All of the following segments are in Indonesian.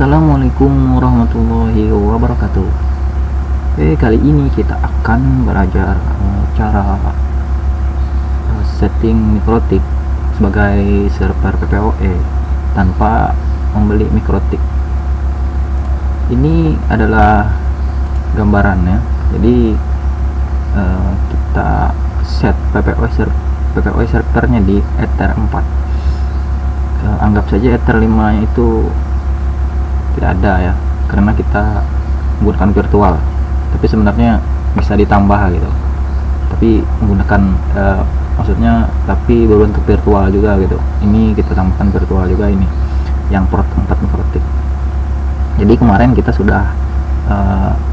Assalamualaikum warahmatullahi wabarakatuh. Kali ini kita akan belajar cara setting mikrotik sebagai server PPOE tanpa membeli mikrotik. Ini adalah gambarannya. Jadi kita set PPOE servernya di Ether 4. Anggap saja Ether 5 itu tidak ada ya, karena kita menggunakan virtual, tapi sebenarnya bisa ditambah gitu, tapi menggunakan maksudnya tapi berbentuk virtual juga gitu. Ini kita tambahkan virtual juga, ini yang port 4 mikrotik. Jadi kemarin kita sudah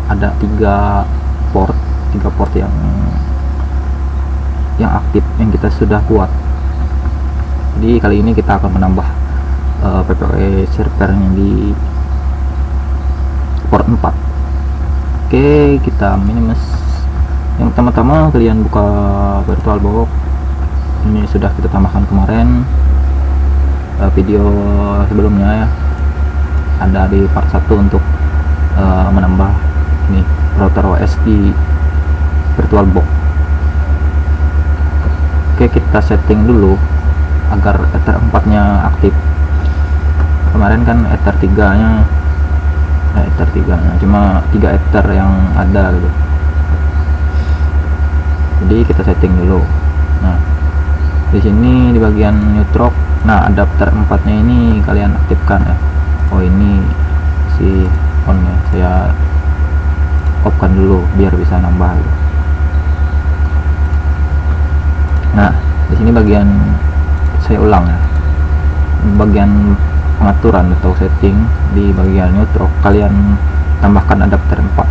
ada tiga port yang aktif yang kita sudah buat. Jadi kali ini kita akan menambah PPOE servernya di port 4. Oke, kita minimize. Yang pertama-tama kalian buka VirtualBox. Ini sudah kita tambahkan kemarin, video sebelumnya ya, ada di part 1 untuk menambah ini router OS di VirtualBox. Oke, kita setting dulu agar Ether 4 nya aktif. Kemarin kan Ether 3 nya cuma 3 Ether yang ada gitu. Jadi kita setting dulu. Nah, di sini di bagian neutrok, nah adapter 4 nya ini kalian aktifkan ya. Oh, ini si on nya saya off kan dulu biar bisa nambah gitu. Nah, di sini bagian, saya ulang ya, bagian pengaturan atau setting di bagian neutrok, kalian tambahkan adapter 4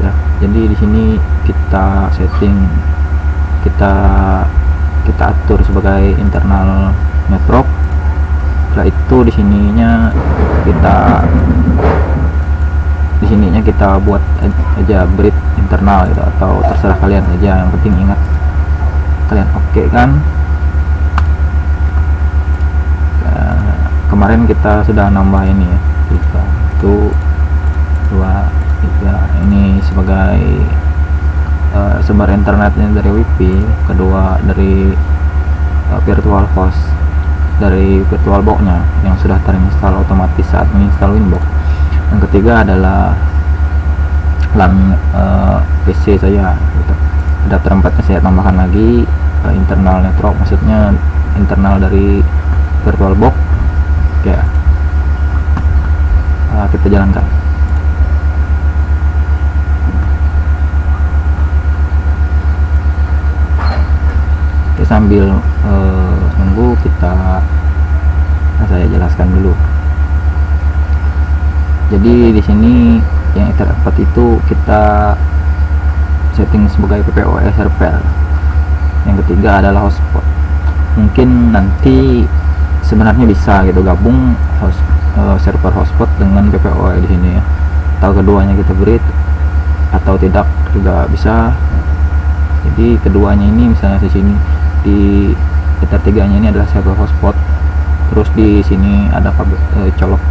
ya. Jadi di sini kita setting, kita atur sebagai internal neutrok. Setelah itu di sininya kita buat aja bridge internal gitu, atau terserah kalian aja, yang penting ingat kalian oke kan. Kemarin kita sudah nambah ini ya, 1 2 3 ini sebagai sumber internetnya dari WiFi, kedua dari virtual host dari VirtualBox nya yang sudah terinstall otomatis saat menginstal Winbox. Yang ketiga adalah LAN PC saya gitu. Adapter 4 nya saya tambahkan lagi internal network, maksudnya internal dari VirtualBox. Oke, kita jalankan. Oke, sambil nunggu saya jelaskan dulu. Jadi di sini yang Ether 4 itu kita setting sebagai PPOE server. Yang ketiga adalah hotspot. Mungkin nanti sebenarnya bisa gitu gabung server hotspot dengan PPOE di sini ya, atau keduanya kita bridge atau tidak juga bisa. Jadi keduanya ini misalnya di sini di Ether 3 nya ini adalah server hotspot, terus di sini ada colok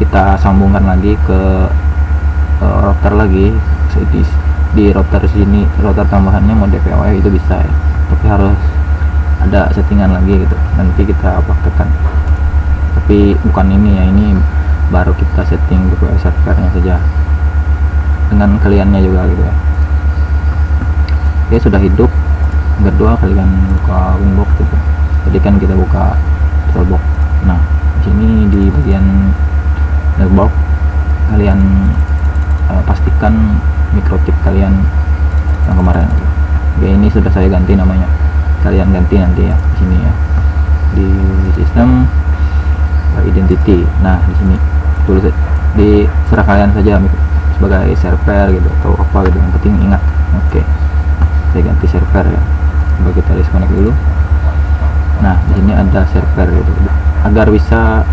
kita sambungkan lagi ke router lagi. Di router sini, router tambahannya mode PPOE itu bisa ya, tapi harus ada settingan lagi gitu, nanti kita praktekkan. Tapi bukan ini ya, ini baru kita setting PPOE servernya saja dengan kaliannya juga gitu ya. Oke, sudah hidup. Yang kedua, kalian buka Winbox gitu. Jadi kan kita buka VirtualBox. Nah, di sini di bagian Winbox kalian pastikan mikrotik kalian yang kemarin. Oke, ini sudah saya ganti namanya. Kalian ganti nanti ya di sini ya, di sistem identity. Nah, di sini tulis di serah kalian saja sebagai server gitu atau apa gitu, yang penting ingat. Oke, saya ganti server ya. Coba kita disconnect dulu. Nah, di sini ada server gitu agar bisa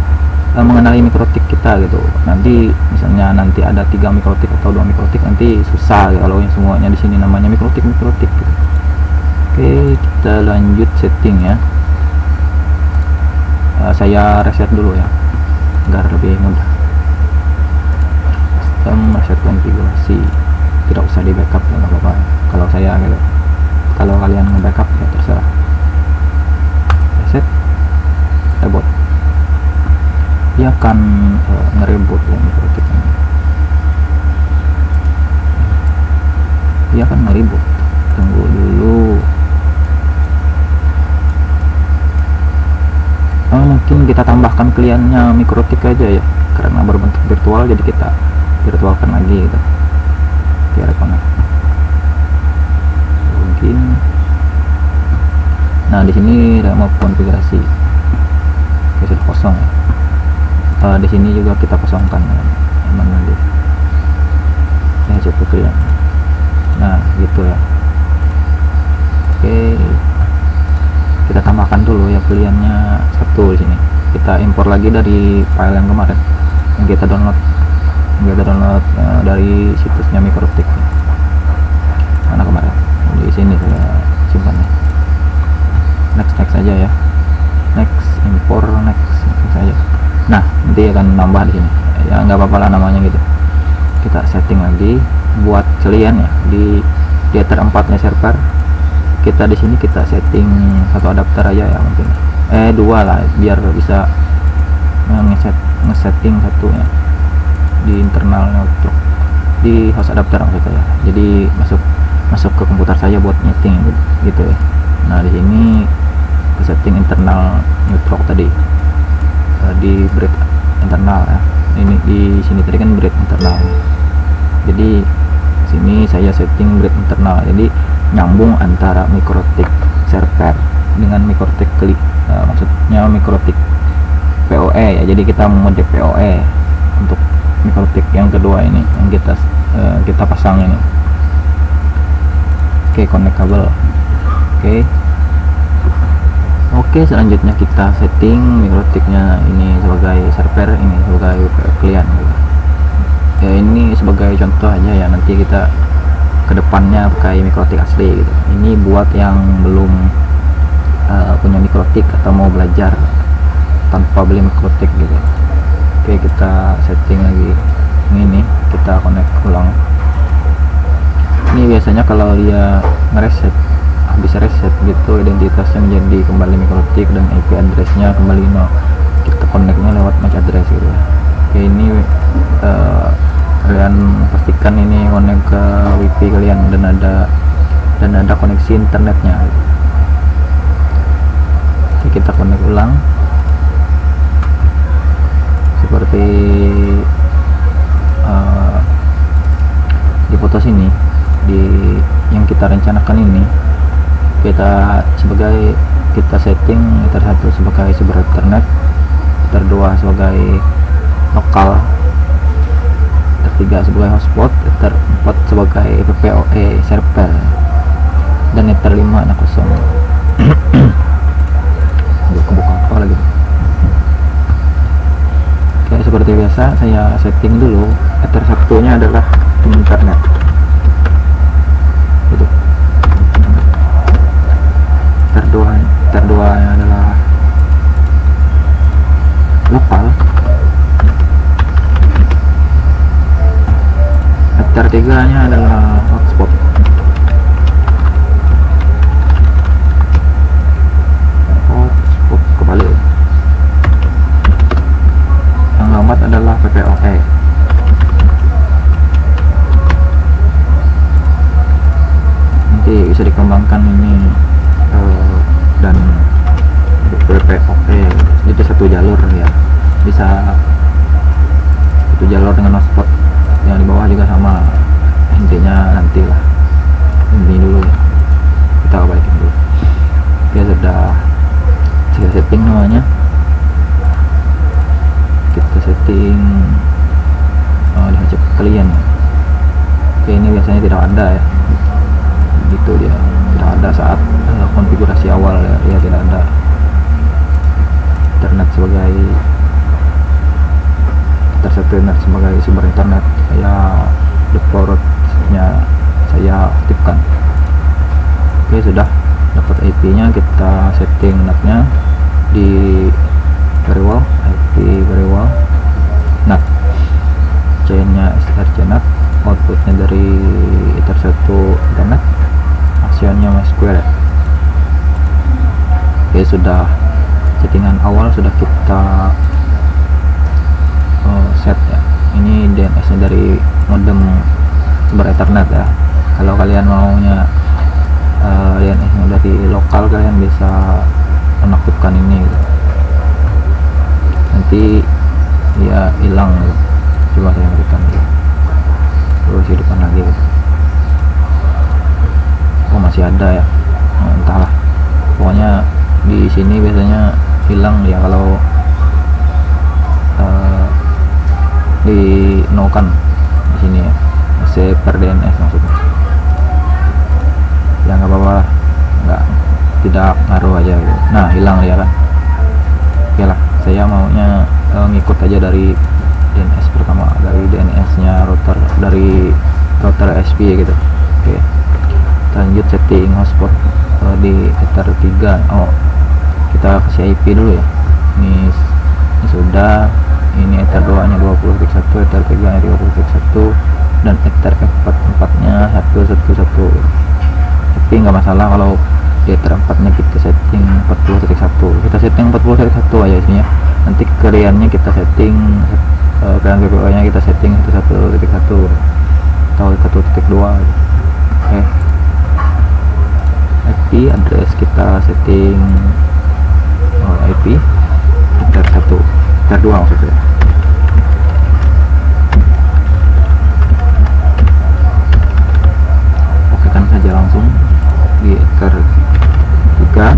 mengenali mikrotik kita gitu. Nanti misalnya nanti ada 3 mikrotik atau 2 mikrotik, nanti susah ya kalau yang semuanya di sini namanya mikrotik gitu. Oke, kita lanjut setting ya. saya reset dulu ya agar lebih mudah. Sistem reset konfigurasi, tidak usah di backup ya, nggak apa-apa kalau saya gitu. Kalau kalian nge-backup ya terserah. Reset, reboot, dia akan nge-reboot ya mikrotik ini. Dia akan nge-reboot, tunggu dulu. Mungkin kita tambahkan kliennya mikrotik aja ya, karena berbentuk virtual, jadi kita virtualkan lagi gitu biar connect. Mungkin nah di sini ada mau konfigurasi, sudah kosong ya. Di sini juga kita kosongkan ya, mana dia ya, coba klien. Nah gitu ya. Oke, kita tambahkan dulu ya kliennya satu di sini. Kita impor lagi dari file yang kemarin yang kita download dari situsnya mikrotik. Mana kemarin? Di sini saya simpannya. Next aja ya. Next, impor next saja. Nah, nanti akan nambah di sini. Ya nggak apa-apa lah namanya gitu. Kita setting lagi buat klien ya di Ether 4-nya server. Kita di sini kita setting satu adapter aja ya mungkin. Dua lah biar bisa ngesetting satunya di internal network, di host adapter maksud saya. Jadi masuk ke komputer saya buat nyeting gitu ya. Nah di sini ke setting internal network tadi di bridge internal ya. Ini di sini tadi kan bridge internal. Jadi sini saya setting bridge internal. Jadi nyambung antara mikrotik server dengan mikrotik maksudnya mikrotik PoE ya. Jadi kita mode PoE untuk mikrotik yang kedua ini yang kita pasang ini. Oke, connect kabel. Oke, selanjutnya kita setting mikrotiknya ini sebagai server, ini sebagai klien gitu. Ya ini sebagai contoh aja ya, nanti kita kedepannya pakai mikrotik asli gitu. Ini buat yang belum punya mikrotik atau mau belajar tanpa beli mikrotik gitu. Oke, kita setting lagi ini, kita connect ulang. Ini biasanya kalau dia ngereset, habis reset gitu, identitasnya menjadi kembali mikrotik dan IP addressnya kembali nol. Kita connectnya lewat MAC address gitu ya. Oke, ini kalian pastikan ini connect ke WiFi kalian dan ada koneksi internetnya gitu. Oke, kita connect ulang seperti di foto sini, di yang kita rencanakan ini. Kita setting Ether 1 sebagai sumber internet, Ether 2 sebagai lokal, Ether 3 sebagai hotspot, Ether 4 sebagai PoE server, dan Ether 5 anak kosong. buka apa lagi. Oke, seperti biasa saya setting dulu Ether 1 nya adalah internet gitu. Ether 2 nya adalah lokal, Ether 3 nya adalah hotspot. Kebalik, yang lambat adalah PPOE. Nanti bisa dikembangkan ini dan PPOE jadi satu jalur ya, bisa satu jalur dengan hotspot. Yang di bawah juga sama, intinya nantilah, ini dulu ya, kita balikin dulu. Oke, sudah saya setting namanya, kita setting di hajab klien. Oke, ini biasanya tidak ada ya, gitu dia tidak ada saat konfigurasi awal ya, dia tidak ada internet sebagai internet sebagai sumber internet. Saya default-nya saya aktifkan. Oke, sudah dapat IP nya, kita setting NAT nya di very well, IP very well. NAT, chainnya SRC NAT, outputnya dari Ether 1 Ethernet, actionnya MySQL. Oke, sudah settingan awal sudah kita set ya. Ini DNS nya dari modem ber Ethernet ya. Kalau kalian maunya DNS nya dari lokal, kalian bisa menaktifkan ini gitu. Nanti ya hilang gitu. Coba saya berikan gitu. Terus hidupkan lagi gitu. Oh, masih ada ya. Nah, entahlah, pokoknya di sini biasanya hilang ya kalau di nokan di sini ya, save per DNS maksudnya. Ya nggak apa-apa lah, nggak, tidak ngaruh aja gitu. Nah, hilang ya kan. Oke lah, saya maunya ngikut aja dari DNS pertama, dari DNS nya router, dari router SP gitu. Oke, lanjut setting hotspot di Ether 3. Oh, kita kasih IP dulu ya. Ini sudah. Ini Ether 2 nya 20.1, Ether 3 nya 30.1, dan Ether 4 nya 1.1.1. Tapi nggak masalah kalau di Ether 4 nya kita setting 40.1. Kita setting 40.1 aja isinya. Nanti kaliannya kita setting kalian PPO nya kita setting 1.1 atau 1.2. Oke, IP address kita setting IP Ether 1, Ether 2 maksudnya. Oke kan saja langsung di Ether 3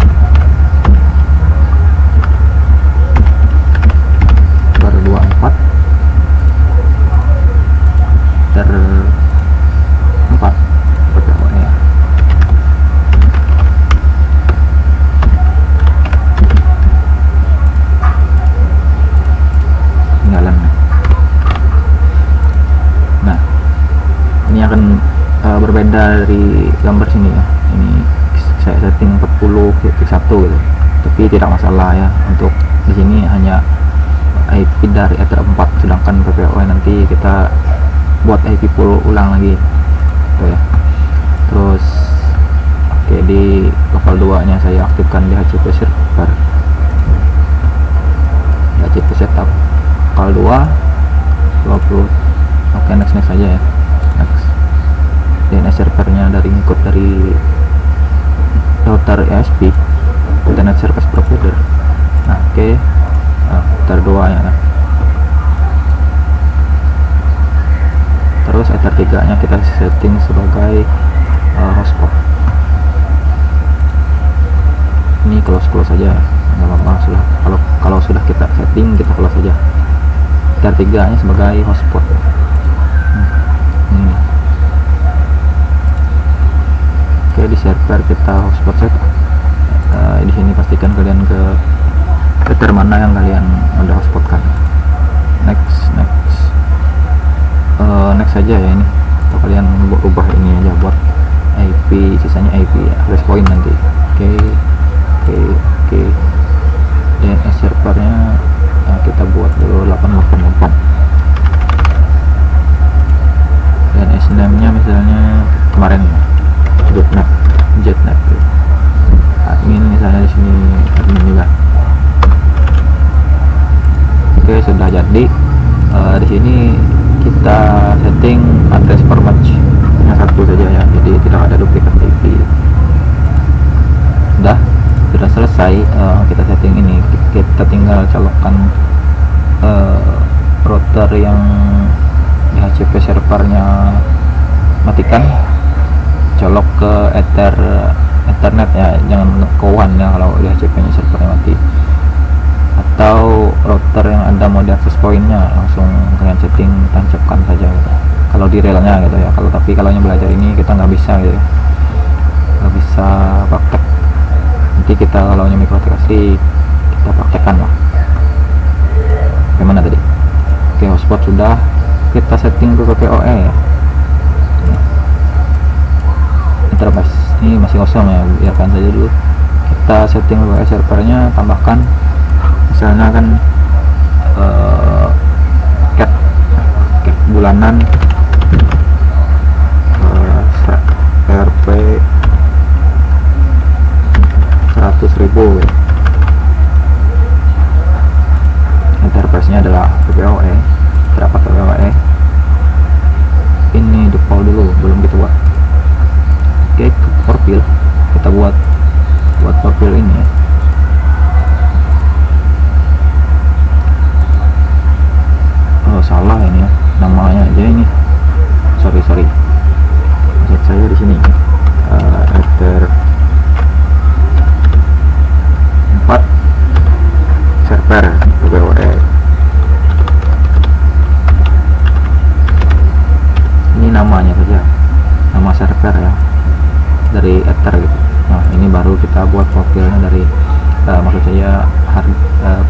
baru 24 Ether 4 seperti apa ya. Nah, ini akan berbeda dari gambar sini ya. Ini saya setting 40.1 gitu, tapi tidak masalah ya. Untuk di sini hanya IP dari Ether 4, sedangkan PPO nanti kita buat IP pool ulang lagi gitu ya. Terus oke, di level 2 nya saya aktifkan DHCP server, DHCP setup level 2 20. Oke, next aja ya. Next, DNS servernya dari ngikut dari router ESP, Internet Service Provider. Nah, oke, Ether 2 ya kan. Terus Ether 3 nya kita setting sebagai hotspot. Ini close saja, nggak apa-apa. Kalau sudah kita setting, kita close saja. Ether 3 nya sebagai hotspot. Oke, di server kita hotspot set. Di sini pastikan kalian ke Ether mana yang kalian udah hotspotkan. Next saja ya ini. Atau kalian ubah ini aja buat IP, sisanya IP ya, address point nanti. Oke. DNS servernya kita buat dulu 888. DNS name nya misalnya kemarin .net, jetnet. Admin misalnya di sini admin juga. Oke, sudah jadi. Di sini kita setting address per match yang satu saja ya, jadi tidak ada duplikat IP. Sudah selesai. Kita setting ini, kita tinggal colokkan router yang DHCP servernya matikan, colok ke Ethernet ya, jangan ke WAN ya kalau DHCP nya servernya mati. Atau router yang ada mode access point-nya, langsung kalian setting, tancapkan saja gitu. Kalau di relnya gitu ya. Kalau yang belajar ini kita nggak bisa gitu ya, nggak bisa praktek. Nanti kita kalau yang mikroaplikasi kita praktekkan lah. Gimana tadi? Oke, hotspot sudah. Kita setting ke PPOE ya. Interface ini masih kosong ya, biarkan saja dulu. Kita setting PPOE servernya, tambahkan misalnya kan cat bulanan RP 100.000 interface-nya adalah PPOE, terdapat PPOE. Ini default dulu, belum kita buat. Oke, ke profil kita buat profil ini ya. Oh, salah ini ya, namanya aja ini. Sorry. Maksud saya di sini ether 4 server PPOE. Ini namanya saja, nama server ya, dari ether gitu. Nah, ini baru kita buat profilnya dari maksud saya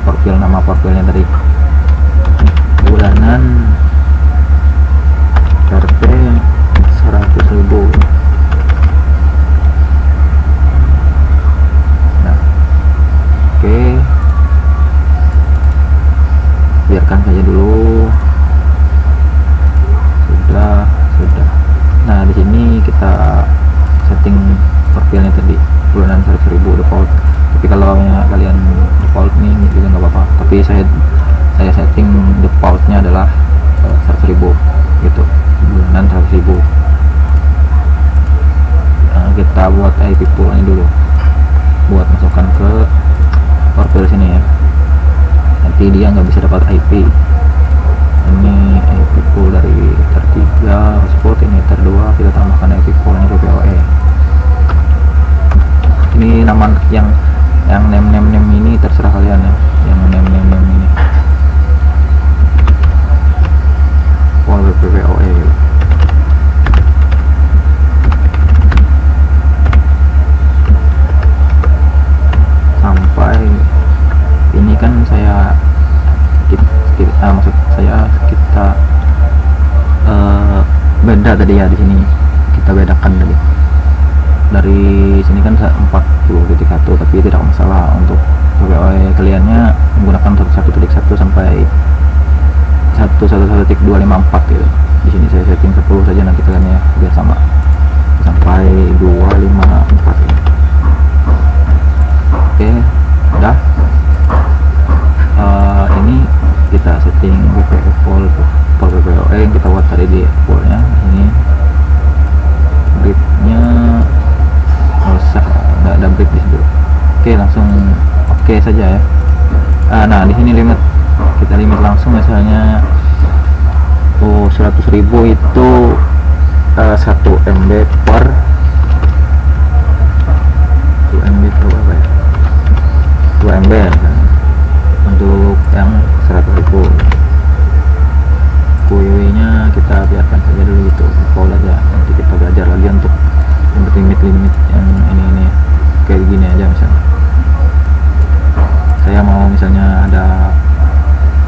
profil, nama profilnya dari bulanan RP 100.000. Nah, oke, biarkan saja dulu. Sudah. Nah, di sini kita setting profilnya tadi bulanan 100.000 default. Tapi kalau kalian default nih juga nggak apa-apa. Tapi saya setting defaultnya adalah 100.000 gitu, bulanan 100.000. Nah, kita buat IP pool ini dulu, buat masukkan ke profil sini ya. Nanti dia nggak bisa dapat IP. Ini IP pool dari ether 3 hotspot, ini ether 2, kita tambahkan IP poolnya PPOE. Ini nama yang name ini terserah kalian ya, yang name ini pool PPOE. Sampai ini kan maksud saya kita beda tadi ya, di sini kita bedakan tadi. Dari sini kan 40.1, tapi tidak masalah untuk PPOE kaliannya menggunakan 1.1.1 sampai 1.1.254 gitu. Di sini saya setting 10 saja nanti kalian ya, biar sama sampai 254 gitu. Oke, udah. Ini kita setting pool PPOE yang kita buat tadi di poolnya. Ini breadnya nggak usah, nggak ada bread di situ. Oke, langsung oke saja ya. Nah, di sini kita limit langsung, misalnya 100.000 itu 1 MB per 2 MB per berapa ya, 2 MB ya, untuk yang 100.000. QW nya kita biarkan saja dulu gitu, default aja. Nanti kita belajar lagi untuk limit yang ini kayak gini aja. Misalnya saya mau misalnya ada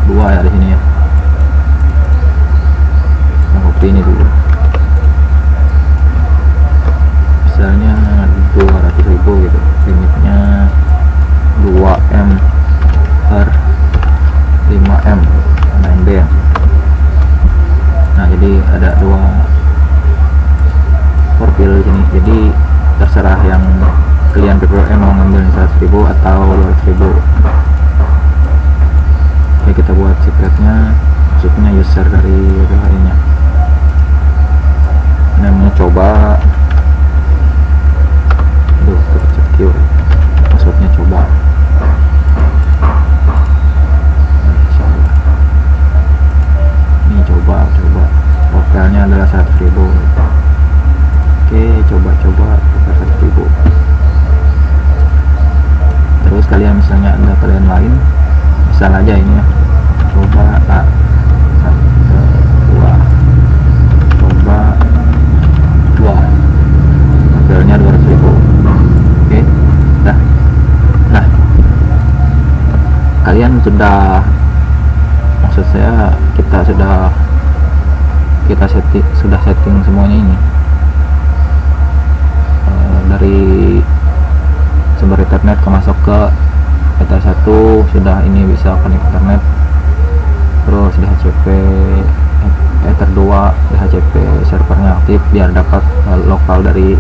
2 ya di sini ya, nah, copy ini dulu, misalnya 200.000 gitu, limitnya 2M per 5M MB ya. Nah, jadi ada 2 profil di sini, jadi terserah yang kalian PPOE mau ngambil 100.000 atau 200.000. Oke, kita buat secretnya, maksudnya user dari PPOE nya, namanya coba. Aduh, tercet Q, maksudnya coba. Ini coba profilnya adalah 100.000. Oke, coba profil 100.000. Terus kalian misalnya ada kalian lain, misal aja ini ya, coba coba 2, profilnya 200.000. Oke, dah. Nah, kalian sudah, maksud saya kita setting semuanya ini. Dari sumber internet masuk ke Ether 1 sudah ini bisa connect internet. Terus DHCP Ether 2 DHCP servernya aktif biar dapat lokal dari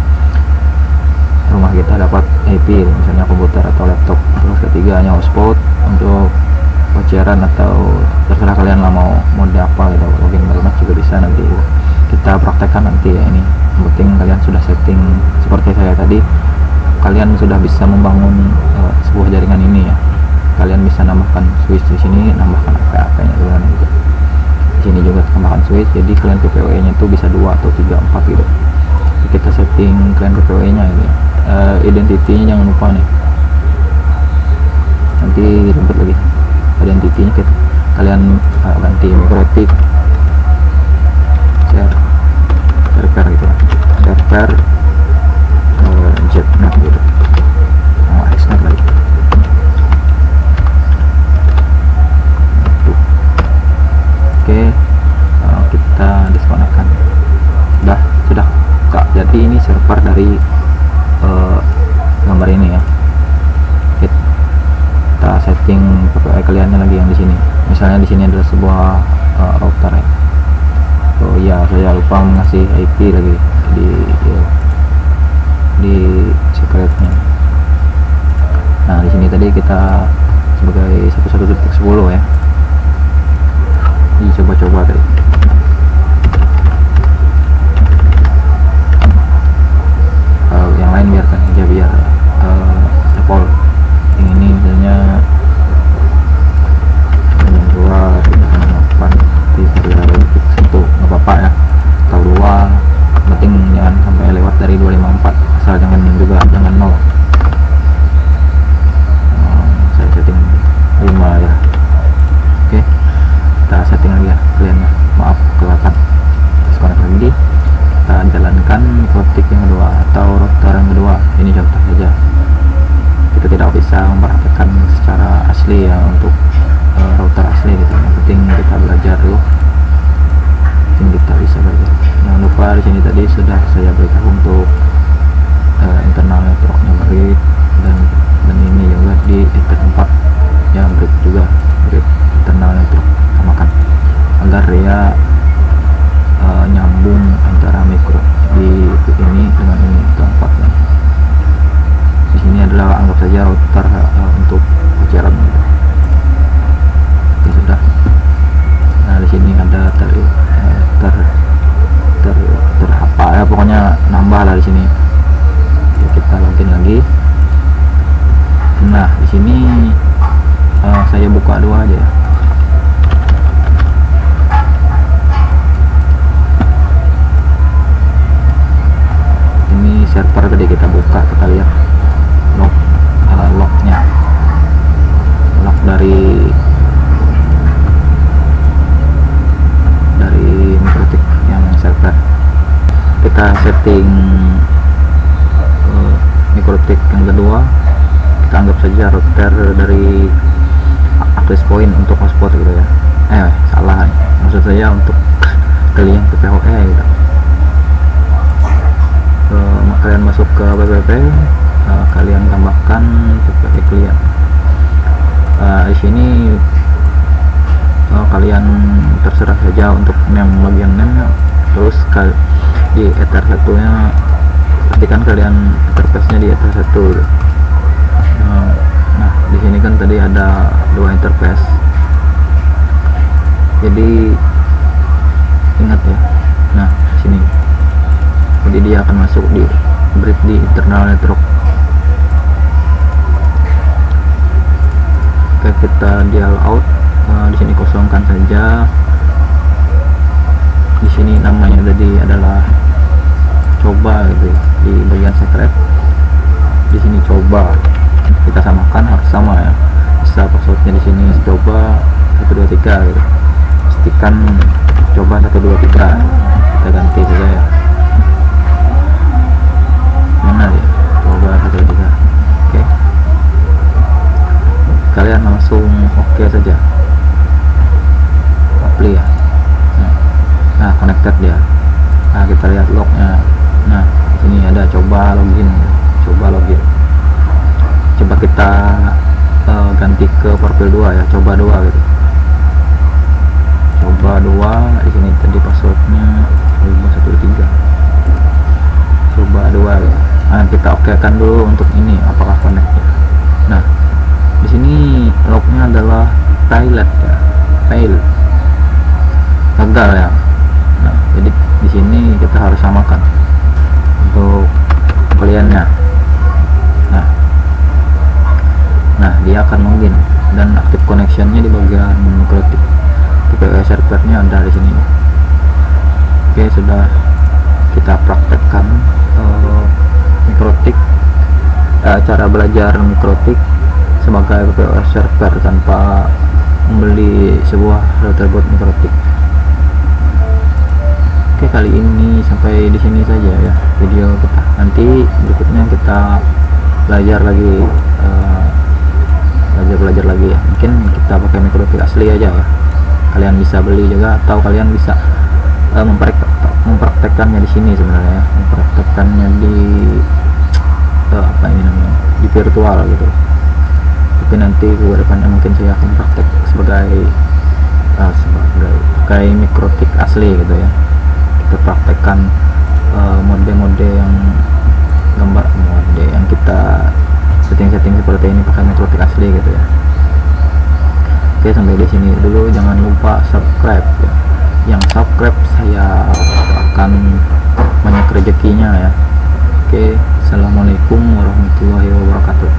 rumah kita, dapat IP misalnya komputer atau laptop. Terus ketiganya hotspot untuk pacaran atau terserah kalian lah mau mode apa gitu, login banyak juga bisa, nanti kita praktekkan nanti ya. Ini yang penting kalian sudah setting seperti saya tadi, kalian sudah bisa membangun sebuah jaringan ini ya. Kalian bisa nambahkan switch di sini, nambahkan apa nya dulu gitu. Di sini juga tambahkan switch, jadi kalian PPWE nya itu bisa 2 atau 3, 4 gitu. Jadi kita setting kalian PPWE nya ini ya. Identitinya jangan lupa nih, nanti ribet lagi. Identitinya kalian ganti mikrotik server gitu, server jetnet gitu, xnet lagi. Oke, kita diskonekkan. Sudah Kak. Jadi ini server dari gambar ini ya. Kita setting PPI kaliannya lagi yang di sini. Misalnya di sini adalah sebuah router ya. Oh iya, saya lupa mengasih IP lagi di secretnya. Nah, di sini tadi kita sebagai 11.10 ya. Coba-coba tadi. Yang lain biarkan aja, biar default. Yang ini misalnya 2 1 nggak apa-apa ya, atau 2, penting jangan sampai lewat dari 254, asal jangan 0. Saya setting 5 ya. Oke, kita setting lagi ya kalian ya. Maaf kelihatan disconnect lagi. Kita jalankan mikrotik yang kedua atau router yang kedua. Ini contoh saja, kita tidak bisa memperhatikan secara asli ya untuk router asli gitu. Yang penting kita belajar dulu, kita bisa belajar. Jangan lupa di sini tadi sudah saya beritahu untuk internal networknya break, dan ini juga di Ether 4 ya, break juga, break internal network samakan agar dia nyambung antara mikro di ini dengan ini tempat ya. Di sini adalah anggap saja router untuk pacaran. Oke, sudah. Nah, di sini ada apa ya, pokoknya nambah lah di sini. Oke, kita login lagi. Nah, di sini saya buka 2 aja ya. Ini server tadi kita buka, kita lihat lognya, log dari mikrotik yang server. Kita setting mikrotik yang kedua, kita anggap saja router dari access point untuk hotspot gitu ya. Salah, maksud saya untuk kalian PPOE gitu. Kalian masuk ke PPP, kalian tambahkan PPP klien. Di sini kalian terserah saja untuk name, bagian name. Terus di Ether 1 nya pastikan kalian interface nya di Ether 1. Nah, di sini kan tadi ada 2 interface, jadi ingat ya. Nah, sini jadi dia akan masuk di bridge di internal network. Oke, kita dial out. Di sini kosongkan saja. Di sini namanya tadi adalah coba gitu ya, di bagian secret. Di sini coba kita samakan, harus sama ya. Bisa passwordnya di sini coba 123 gitu. Pastikan coba 123. Kita ganti saja ya. Mana ya? Coba 123. Oke. Kalian langsung oke saja. Apply ya. Nah, connected dia. Nah, kita lihat lognya. Nah, ini ada coba login. Coba kita ganti ke profil 2 ya, coba 2 gitu, coba 2 di sini tadi passwordnya 513, coba 2 ya. Nah, kita oke kan dulu untuk ini apakah connect ya. Nah, di sini lognya adalah failed ya, fail, gagal ya. Nah, jadi di sini kita harus samakan untuk pembeliannya. Nah, dia akan login dan aktif connectionnya di bagian mikrotik. PPOS servernya ada di sini. Oke, sudah kita praktekkan mikrotik, cara belajar mikrotik sebagai PPOS server tanpa membeli sebuah router buat mikrotik. Oke, kali ini sampai di sini saja ya video kita. Nanti berikutnya kita belajar lagi, belajar lagi ya. Mungkin kita pakai mikrotik asli aja ya. Kalian bisa beli juga atau kalian bisa mempraktekkannya di sini sebenarnya ya. Mempraktekkannya di apa ini namanya, di virtual gitu. Tapi nanti ke depannya mungkin saya akan praktek sebagai pakai mikrotik asli gitu ya. Kita praktekkan mode-mode yang gambar mode yang kita setting seperti ini pakai mikrotik asli gitu ya. Oke, sampai di sini dulu, jangan lupa subscribe ya. Yang subscribe saya akan banyak rezekinya ya. Oke, assalamualaikum warahmatullahi wabarakatuh.